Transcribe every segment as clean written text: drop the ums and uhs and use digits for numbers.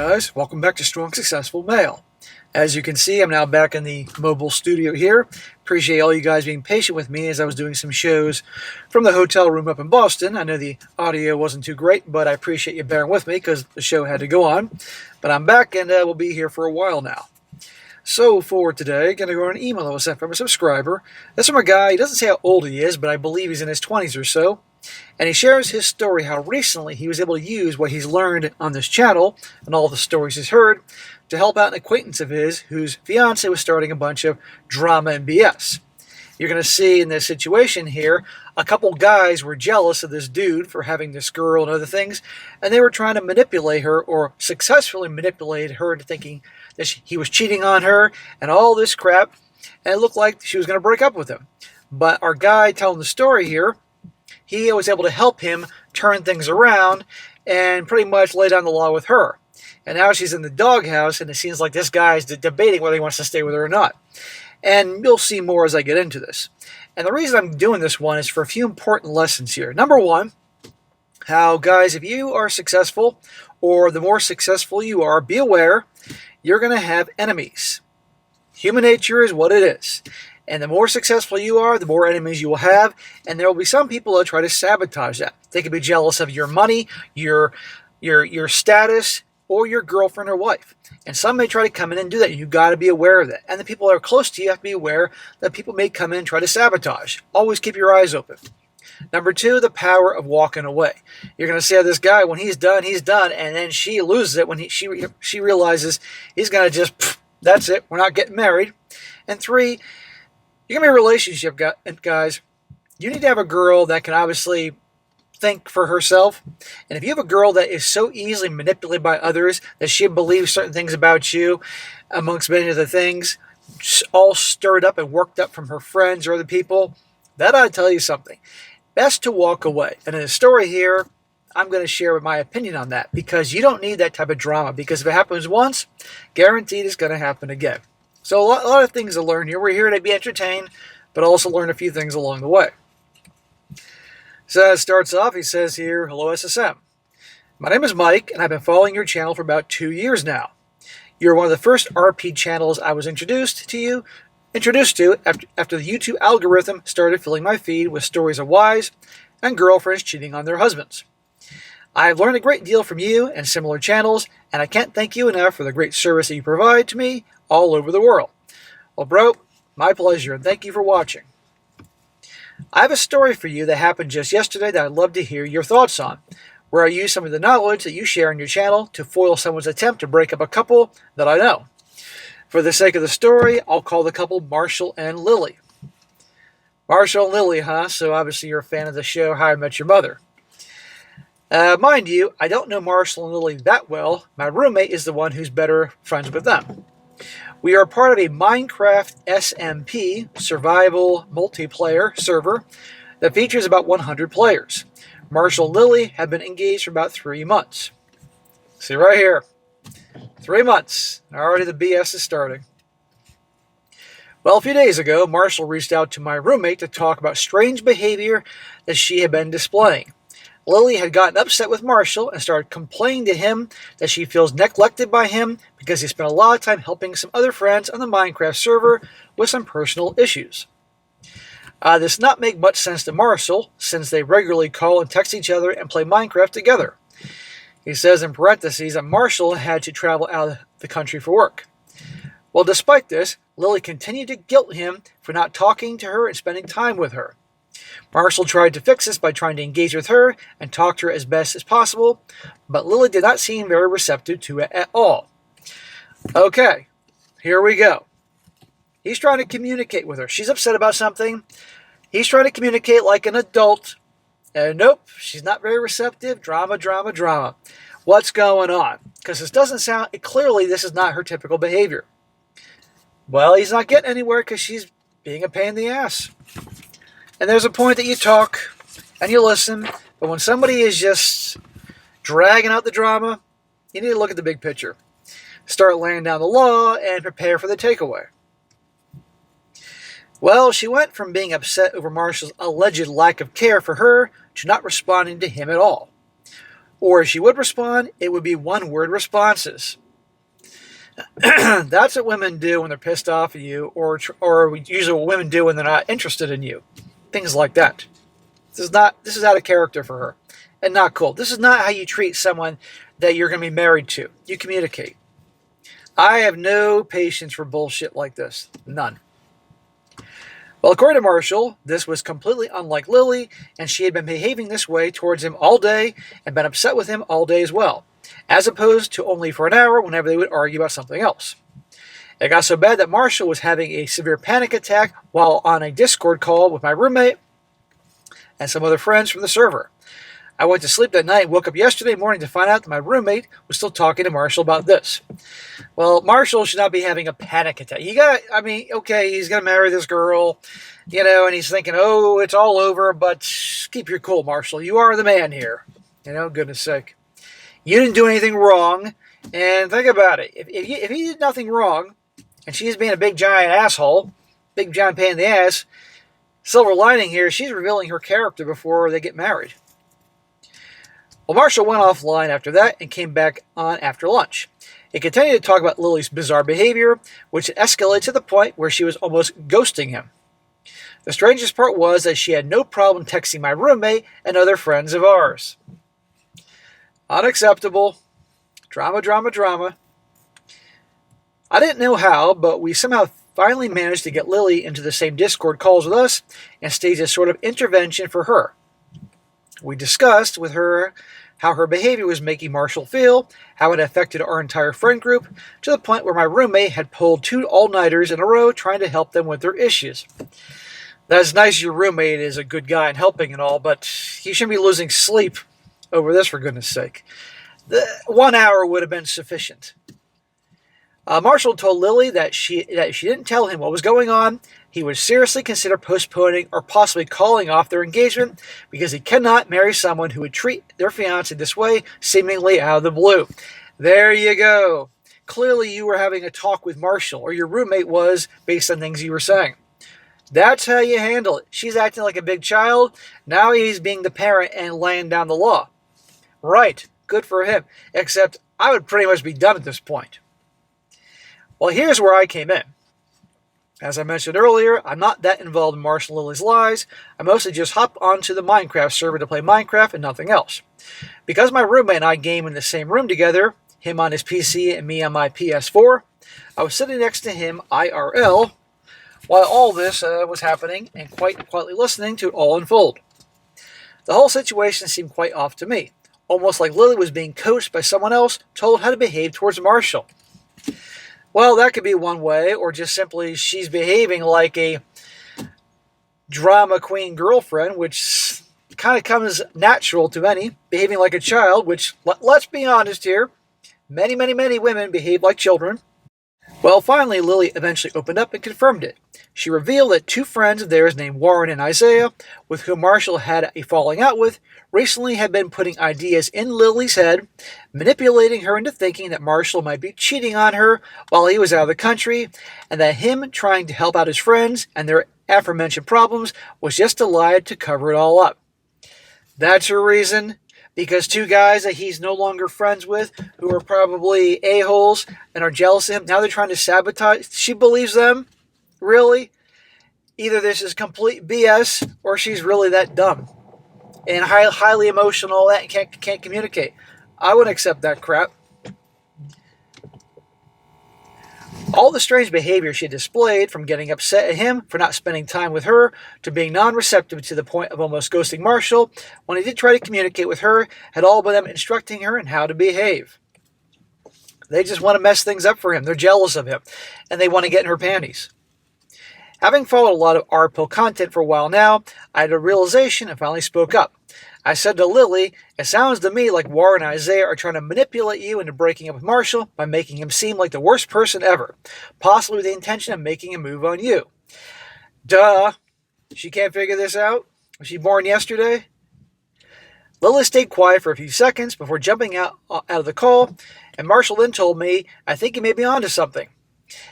guys, welcome back to Strong Successful Male. As you can see, I'm now back in the mobile studio here. Appreciate all you guys being patient with me as I was doing some shows from the hotel room up in Boston. I know the audio wasn't too great, but I appreciate you bearing with me because the show had to go on. But I'm back and we'll be here for a while now. So for today, going to go on an email that was sent from a subscriber. This from a guy. He doesn't say how old he is, but I believe he's in his 20s or so. And he shares his story how recently he was able to use what he's learned on this channel and all the stories he's heard to help out an acquaintance of his whose fiance was starting a bunch of drama and BS. You're going to see in this situation here, a couple guys were jealous of this dude for having this girl and other things, and they were trying to manipulate her or successfully manipulate her into thinking that he was cheating on her and all this crap, and it looked like she was going to break up with him. But our guy telling the story here, he was able to help him turn things around and pretty much lay down the law with her. And now she's in the doghouse, and it seems like this guy is debating whether he wants to stay with her or not. And you'll see more as I get into this. And the reason I'm doing this one is for a few important lessons here. Number one, how, guys, if you are successful, or the more successful you are, be aware you're going to have enemies. Human nature is what it is. And the more successful you are, the more enemies you will have. And there will be some people that try to sabotage that. They could be jealous of your money, your status, or your girlfriend or wife. And some may try to come in and do that. You got to be aware of that. And the people that are close to you have to be aware that people may come in and try to sabotage. Always keep your eyes open. Number two, the power of walking away. You're going to say, this guy, when he's done, he's done. And then she loses it when she realizes he's going to just, that's it, we're not getting married. And three, you're going to be in a relationship, guys. You need to have a girl that can obviously think for herself. And if you have a girl that is so easily manipulated by others that she believes certain things about you, amongst many other things, all stirred up and worked up from her friends or other people, that ought to tell you something. Best to walk away. And in the story here, I'm going to share my opinion on that because you don't need that type of drama, because if it happens once, guaranteed it's going to happen again. So a lot of things to learn here. We're here to be entertained, but also learn a few things along the way. So it starts off, he says here, hello SSM. My name is Mike, and I've been following your channel for about 2 years now. You're one of the first RP channels I was introduced to after the YouTube algorithm started filling my feed with stories of wives and girlfriends cheating on their husbands. I've learned a great deal from you and similar channels, and I can't thank you enough for the great service that you provide to me all over the world. Well, bro, my pleasure, and thank you for watching. I have a story for you that happened just yesterday that I'd love to hear your thoughts on, where I use some of the knowledge that you share on your channel to foil someone's attempt to break up a couple that I know. For the sake of the story, I'll call the couple Marshall and Lily. Marshall and Lily, huh? So obviously you're a fan of the show How I Met Your Mother. Mind you, I don't know Marshall and Lily that well. My roommate is the one who's better friends with them. We are part of a Minecraft SMP, survival multiplayer server, that features about 100 players. Marshall and Lily have been engaged for about 3 months. See right here. 3 months. Already the BS is starting. Well, a few days ago, Marshall reached out to my roommate to talk about strange behavior that she had been displaying. Lily had gotten upset with Marshall and started complaining to him that she feels neglected by him because he spent a lot of time helping some other friends on the Minecraft server with some personal issues. This does not make much sense to Marshall, since they regularly call and text each other and play Minecraft together. He says in parentheses that Marshall had to travel out of the country for work. Well, despite this, Lily continued to guilt him for not talking to her and spending time with her. Marshall tried to fix this by trying to engage with her and talk to her as best as possible, but Lily did not seem very receptive to it at all. Okay, here we go. He's trying to communicate with her. She's upset about something. He's trying to communicate like an adult. And nope, she's not very receptive. Drama, drama, drama. What's going on? Because this doesn't sound, clearly this is not her typical behavior. Well, he's not getting anywhere because she's being a pain in the ass. And there's a point that you talk and you listen, but when somebody is just dragging out the drama, you need to look at the big picture. Start laying down the law and prepare for the takeaway. Well, she went from being upset over Marshall's alleged lack of care for her to not responding to him at all. Or if she would respond, it would be one-word responses. That's what women do when they're pissed off at you, or usually what women do when they're not interested in you. Things like that. This is out of character for her, and not cool. This is not how you treat someone that you're going to be married to. You communicate. I have no patience for bullshit like this. None. Well, according to Marshall, this was completely unlike Lily, and she had been behaving this way towards him all day and been upset with him all day as well, as opposed to only for an hour whenever they would argue about something else. It got so bad that Marshall was having a severe panic attack while on a Discord call with my roommate and some other friends from the server. I went to sleep that night and woke up yesterday morning to find out that my roommate was still talking to Marshall about this. Well, Marshall should not be having a panic attack. Okay, he's going to marry this girl, and he's thinking, oh, it's all over, but keep your cool, Marshall. You are the man here. Goodness sake. You didn't do anything wrong, and think about it. If he did nothing wrong, and she's being a big giant asshole, big giant pain in the ass, silver lining here, she's revealing her character before they get married. Well, Marshall went offline after that and came back on after lunch. He continued to talk about Lily's bizarre behavior, which escalated to the point where she was almost ghosting him. The strangest part was that she had no problem texting my roommate and other friends of ours. Unacceptable. Drama, drama, drama. I didn't know how, but we somehow finally managed to get Lily into the same Discord calls with us and staged a sort of intervention for her. We discussed with her how her behavior was making Marshall feel, how it affected our entire friend group, to the point where my roommate had pulled 2 all-nighters in a row trying to help them with their issues. That's nice your roommate is a good guy and helping and all, but he shouldn't be losing sleep over this, for goodness sake. 1 hour would have been sufficient. Marshall told Lily that if she didn't tell him what was going on, he would seriously consider postponing or possibly calling off their engagement because he cannot marry someone who would treat their fiancé this way, seemingly out of the blue. There you go. Clearly you were having a talk with Marshall, or your roommate was, based on things you were saying. That's how you handle it. She's acting like a big child. Now he's being the parent and laying down the law. Right. Good for him. Except I would pretty much be done at this point. Well, here's where I came in. As I mentioned earlier, I'm not that involved in Marshall and Lily's lies. I mostly just hop onto the Minecraft server to play Minecraft and nothing else. Because my roommate and I game in the same room together, him on his PC and me on my PS4, I was sitting next to him IRL while all this was happening and quite quietly listening to it all unfold. The whole situation seemed quite off to me, almost like Lily was being coached by someone else, told how to behave towards Marshall. Well, that could be one way, or just simply she's behaving like a drama queen girlfriend, which kind of comes natural to many, behaving like a child, which, let's be honest here, many, many, many women behave like children. Well, finally, Lily eventually opened up and confirmed it. She revealed that 2 friends of theirs named Warren and Isaiah, with whom Marshall had a falling out with, recently had been putting ideas in Lily's head, manipulating her into thinking that Marshall might be cheating on her while he was out of the country, and that him trying to help out his friends and their aforementioned problems was just a lie to cover it all up. That's her reason. Because 2 guys that he's no longer friends with, who are probably a-holes and are jealous of him, now they're trying to sabotage. She believes them? Really? Either this is complete BS, or she's really that dumb and highly emotional and can't communicate. I wouldn't accept that crap. All the strange behavior she displayed, from getting upset at him for not spending time with her, to being non-receptive to the point of almost ghosting Marshall, when he did try to communicate with her, had all been them instructing her in how to behave. They just want to mess things up for him. They're jealous of him, and they want to get in her panties. Having followed a lot of R-pill content for a while now, I had a realization and finally spoke up. I said to Lily, it sounds to me like Warren and Isaiah are trying to manipulate you into breaking up with Marshall by making him seem like the worst person ever, possibly with the intention of making a move on you. Duh. She can't figure this out? Was she born yesterday? Lily stayed quiet for a few seconds before jumping out of the call, and Marshall then told me, I think he may be onto something,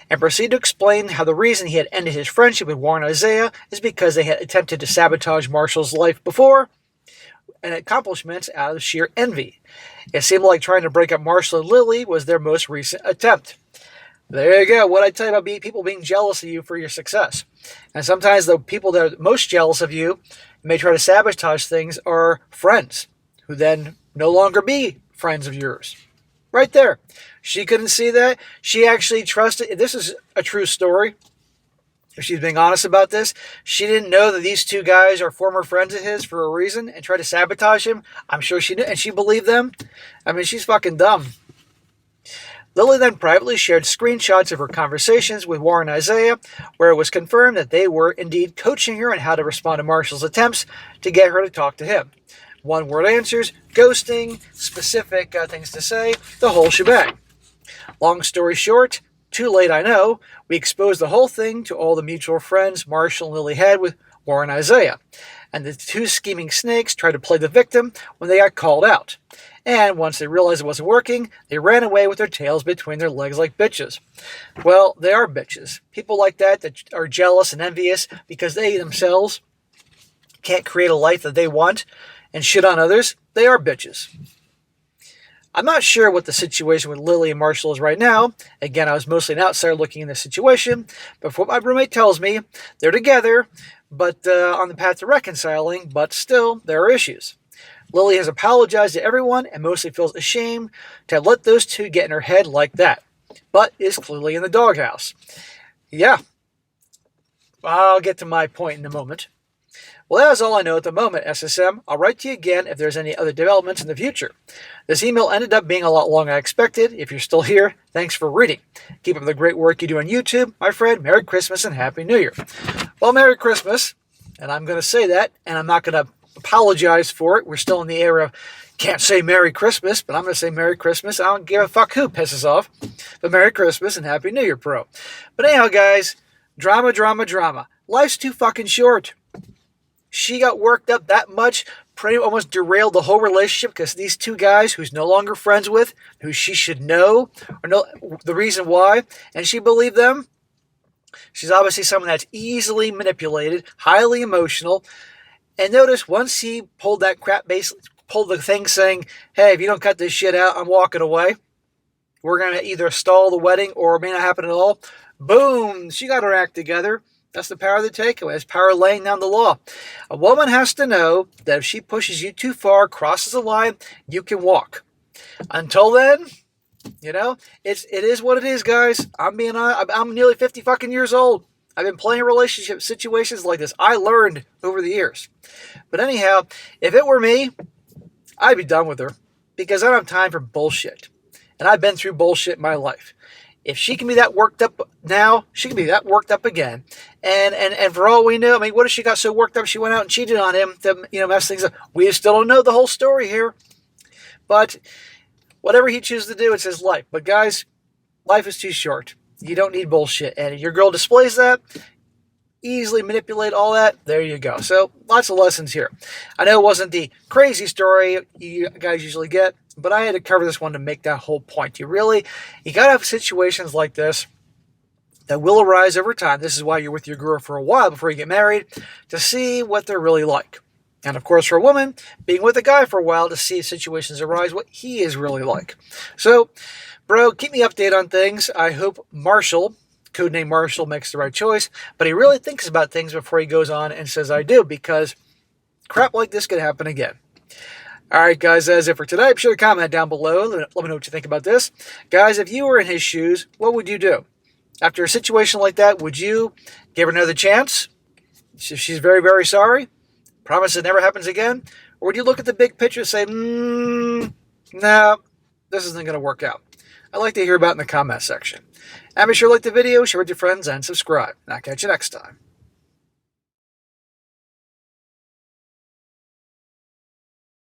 and proceeded to explain how the reason he had ended his friendship with Warren and Isaiah is because they had attempted to sabotage Marshall's life before, and accomplishments out of sheer envy. It seemed like trying to break up Marshall and Lily was their most recent attempt. There you go. What I tell you about people being jealous of you for your success. And sometimes the people that are most jealous of you may try to sabotage things are friends who then no longer be friends of yours. Right there. She couldn't see that. She actually trusted. This is a true story. If she's being honest about this, she didn't know that these two guys are former friends of his for a reason and tried to sabotage him. I'm sure she knew, and she believed them. I mean, she's fucking dumb. Lily then privately shared screenshots of her conversations with Warren and Isaiah, where it was confirmed that they were indeed coaching her on how to respond to Marshall's attempts to get her to talk to him. One-word answers, ghosting, specific things to say, the whole shebang. Long story short, too late I know, we exposed the whole thing to all the mutual friends Marshall and Lily had with Warren and Isaiah. And the two scheming snakes tried to play the victim when they got called out. And once they realized it wasn't working, they ran away with their tails between their legs like bitches. Well, they are bitches. People like that are jealous and envious because they themselves can't create a life that they want and shit on others. They are bitches. I'm not sure what the situation with Lily and Marshall is right now. Again, I was mostly an outsider looking in this situation. But from what my roommate tells me, they're together, but on the path to reconciling, but still, there are issues. Lily has apologized to everyone and mostly feels ashamed to have let those two get in her head like that, but is clearly in the doghouse. Yeah, I'll get to my point in a moment. Well, that is all I know at the moment, SSM. I'll write to you again if there's any other developments in the future. This email ended up being a lot longer than I expected. If you're still here, thanks for reading. Keep up the great work you do on YouTube. My friend, Merry Christmas and Happy New Year. Well, Merry Christmas, and I'm going to say that, and I'm not going to apologize for it. We're still in the era of can't say Merry Christmas, but I'm going to say Merry Christmas. I don't give a fuck who pisses off. But Merry Christmas and Happy New Year, bro. But anyhow, guys, drama, drama, drama. Life's too fucking short. She got worked up that much, pretty almost derailed the whole relationship because these two guys who's no longer friends with, who she should know, or know the reason why, and she believed them. She's obviously someone that's easily manipulated, highly emotional. And notice once he pulled that crap, basically pulled the thing saying, hey, if you don't cut this shit out, I'm walking away. We're going to either stall the wedding or it may not happen at all. Boom, she got her act together. That's the power of the takeaway. It's power of laying down the law. A woman has to know that if she pushes you too far, crosses a line, you can walk. Until then, you know, it is what it is, guys. I'm nearly 50 fucking years old. I've been playing relationship situations like this. I learned over the years. But anyhow, if it were me, I'd be done with her because I don't have time for bullshit. And I've been through bullshit in my life. If she can be that worked up now, she can be that worked up again. And for all we know, I mean, what if she got so worked up she went out and cheated on him to, mess things up? We still don't know the whole story here. But whatever he chooses to do, it's his life. But guys, life is too short. You don't need bullshit. And if your girl displays that, easily manipulate all that, there you go. So lots of lessons here. I know it wasn't the crazy story you guys usually get, but I had to cover this one to make that whole point. You got to have situations like this that will arise over time. This is why you're with your girl for a while before you get married, to see what they're really like. And of course, for a woman, being with a guy for a while to see situations arise, what he is really like. So, bro, keep me updated on things. I hope Marshall, codename Marshall, makes the right choice, but he really thinks about things before he goes on and says, I do, because crap like this could happen again. All right, guys, that's it for today. Be sure to comment down below. Let me know what you think about this. Guys, if you were in his shoes, what would you do? After a situation like that, would you give her another chance? If she's very, very sorry, promise it never happens again? Or would you look at the big picture and say, no, this isn't going to work out? I'd like to hear about it in the comment section. And be sure to like the video, share with your friends, and subscribe. And I'll catch you next time.